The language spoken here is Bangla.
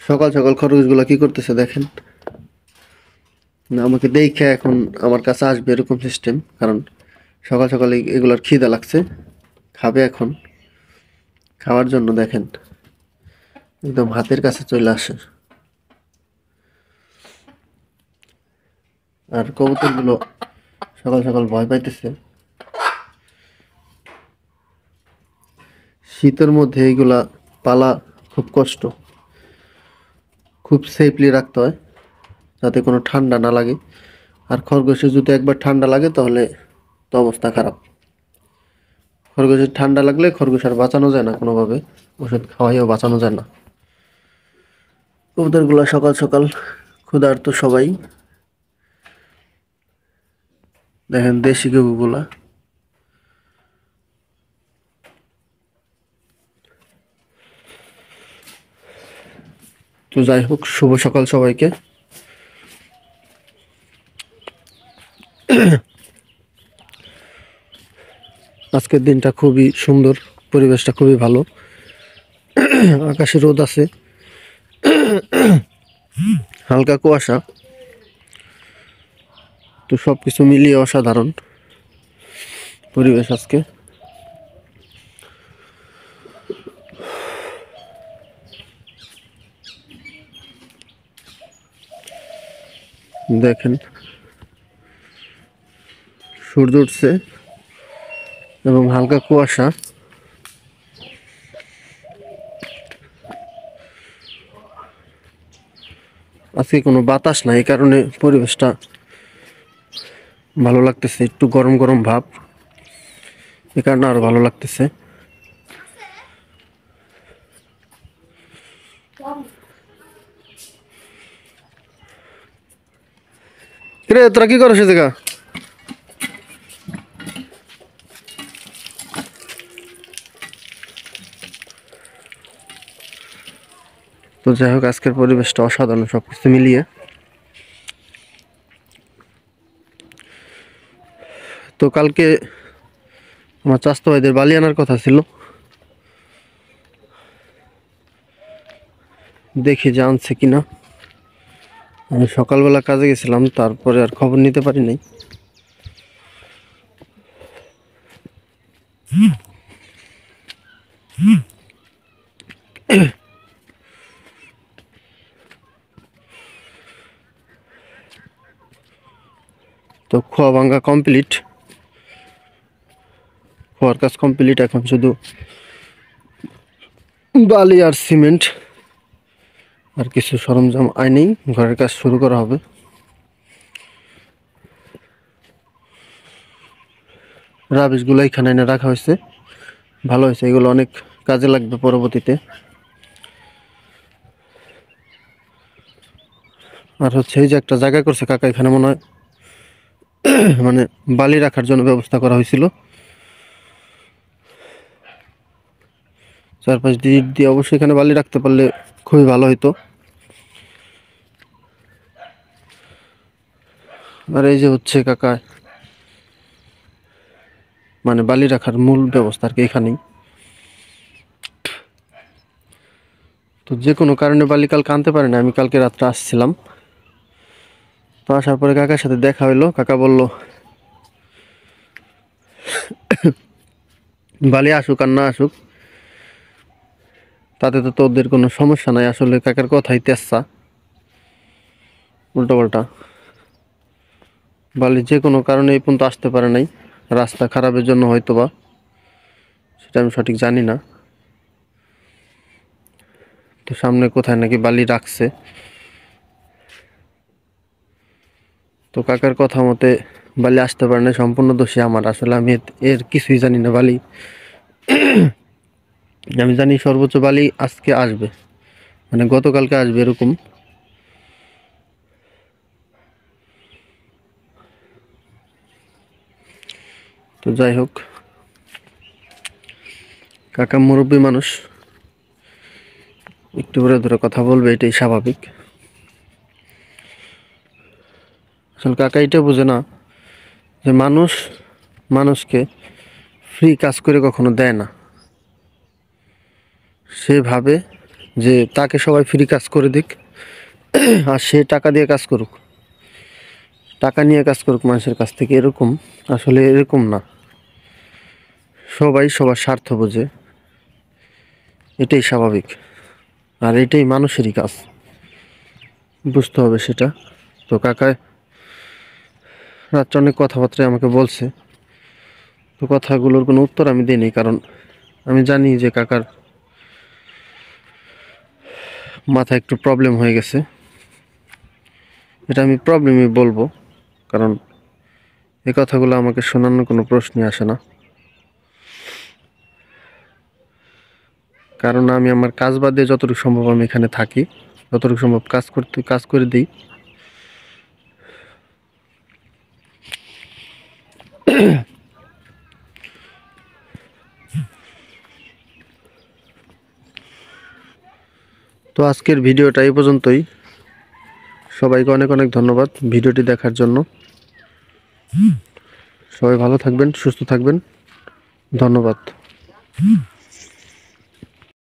সকাল সকাল খরগোশগুলো কি করতেছে দেখেন। না আমাকে দেখে এখন আমার কাছে আসবে এরকম সিস্টেম, কারণ সকাল সকাল এগুলোর খিদে লাগছে, খাবে এখন। খাওয়ার জন্য দেখেন একদম হাতের কাছে চলে আসে। আর কবুতরগুলো সকাল সকাল ভয় পাইতেছে। শীতের মধ্যে এইগুলা পালা খুব কষ্ট, খুব সেফলি রাখতে হয় যাতে কোনো ঠান্ডা না লাগে। আর খরগোশের যদি একবার ঠান্ডা লাগে তাহলে তো অবস্থা খারাপ। খরগোশের ঠান্ডা লাগলে খরগোশ আর বাঁচানো যায় না কোনোভাবে, ওষুধ খাওয়াইও বাঁচানো যায় না। কবুতরগুলো সকাল সকাল ক্ষুধার্ত সবাই। দেখেন দেশি ঘুঘুগুলা। তো যাই হোক, শুভ সকাল সবাইকে। আজকের দিনটা খুবই সুন্দর, পরিবেশটা খুবই ভালো, আকাশে রোদ আছে, হালকা কুয়াশা। তো সবকিছু মিলিয়ে অসাধারণ পরিবেশ আজকে। দেখেন সূর্য উঠছে এবং হালকা কুয়াশা। আজকে কোনো বাতাস নাই, এই কারণে পরিবেশটা ভালো লাগতেছে, একটু গরম গরম ভাব, এই কারণে আরো ভালো লাগতেছে। রে তোরা কি করো সে জায়গা? তো যাই হোক, আজকের পরিবেশটা অসাধারণ সবকিছু মিলিয়ে। তো কালকে আমার চাচাতো ভাইদের বালি আনার কথা ছিল, দেখি যে আনছে কিনা। আমি সকালবেলা কাজে গেছিলাম, তারপরে আর খবর নিতে পারি নাই। তো খোয়া ভাঙ্গা কমপ্লিট, খোয়ার কাজ কমপ্লিট, এখন শুধু বালি আর সিমেন্ট আর কিছু সরঞ্জাম আইনেই ঘরের কাজ শুরু করা হবে। রাবিশগুলো এখানে এনে রাখা হয়েছে, ভালো হয়েছে, এগুলো অনেক কাজে লাগবে পরবর্তীতে। আর হচ্ছে এই যে একটা জায়গা করছে কাকা, এখানে মনে হয় মানে বালি রাখার জন্য ব্যবস্থা করা হয়েছিল। চারপাশ দিয়ে অবশ্যই এখানে বালি রাখতে পারলে খুবই ভালো হতো। আর এই যে হচ্ছে কাকা, মানে বালি রাখার মূল ব্যবস্থা আর কি এখানেই। তো যে কোনো কারণে বালি কালকে আনতে পারে না, আমি কালকে রাত্রে আসছিলাম। তো আসার পরে কাকার সাথে দেখা হইলো, কাকা বলল বালি আসুক আর না আসুক তাতে তো তোদের কোনো সমস্যা নাই। আসলে কাকার কথাই তেচ্ছা, উল্টো পাল্টা। বালি যে কোনো কারণে এই পর্যন্ত আসতে পারে নাই, রাস্তা খারাপের জন্য হয়তো বা, সেটা আমি সঠিক জানি না। তো সামনে কোথায় নাকি বালি রাখছে, তো কাকার কথা মতে বালি আসতে পারে না, সম্পূর্ণ দোষী আমার। আসলে আমি এর কিছুই জানি না। বালি আমি জানি সর্বোচ্চ বালি আজকে আসবে, মানে গতকালকে আসবে এরকম। তো যাই হোক, কাকা মুরব্বী মানুষ, একটু ধরে ধরে কথা বলবে, এটাই স্বাভাবিক। আসলে কাকা এটা বোঝে না যে মানুষ মানুষকে ফ্রি কাজ করে কখনো দেয় না। সে ভাবে যে তাকে সবাই ফ্রি কাজ করে দিক আর সে টাকা দিয়ে কাজ করুক, টাকা নিয়ে কাজ করুক মানুষের কাছ থেকে, এরকম আসলে এরকম না। সবাই সবার স্বার্থ বোঝে, এটাই স্বাভাবিক আর এটাই মানুষেরই কাজ, বুঝতে হবে সেটা। তো কাকা রাত্রে অনেক কথাবার্তা আমাকে বলছে, তো কথাগুলোর কোনো উত্তর আমি দিইনি, কারণ আমি জানি যে কাকার মাথায় একটু প্রবলেম হয়ে গেছে। এটা আমি প্রবলেমই বলবো, কারণ এই কথাগুলো আমাকে শোনানোর কোনো প্রশ্নই আসে না। কারণ আমি আমার কাজ বাদ দিয়ে যতটুকু সম্ভব আমি এখানে থাকি, যতটুকু সম্ভব কাজ করে দিই। তো আজকের ভিডিওটা এই পর্যন্তই। সবাইকে অনেক অনেক ধন্যবাদ ভিডিওটি দেখার জন্য। সবাই ভালো থাকবেন, সুস্থ থাকবেন। ধন্যবাদ।